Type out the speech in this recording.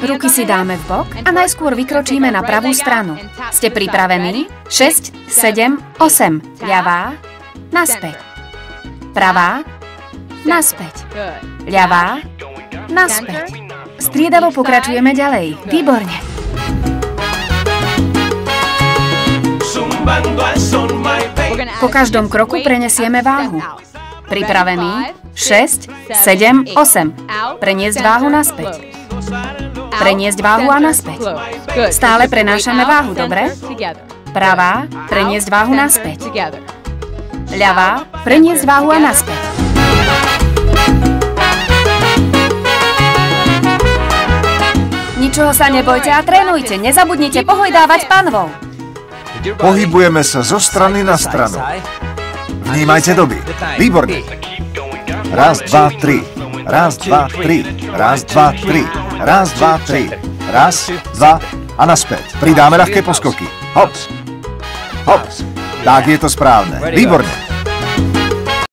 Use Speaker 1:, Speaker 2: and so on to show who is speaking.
Speaker 1: Ruky si dáme v bok a najskôr vykročíme na pravú stranu. Ste pripravení? 6, 7, 8. Ľavá, naspäť. Pravá, naspäť. Ľavá, naspäť. Striedavo pokračujeme ďalej. Výborne. Po každom kroku prenesieme váhu. Pripravený? 6, 7, 8. Preniesť váhu naspäť. Preniesť váhu a naspäť. Stále prenášame váhu, dobre? Pravá, preniesť váhu naspäť. Ľavá, preniesť váhu a naspäť. Ničoho sa nebojte a trénujte. Nezabudnite pohojdávať panvou.
Speaker 2: Pohybujeme sa zo strany na stranu. Vnímajte doby. Výborne. Raz, dva, tri. Raz, dva, tri. Raz, dva, tri. Raz, dva, tri. Raz, dva a naspäť. Pridáme ľahké poskoky. Hop. Hop. Tak je to správne. Výborne.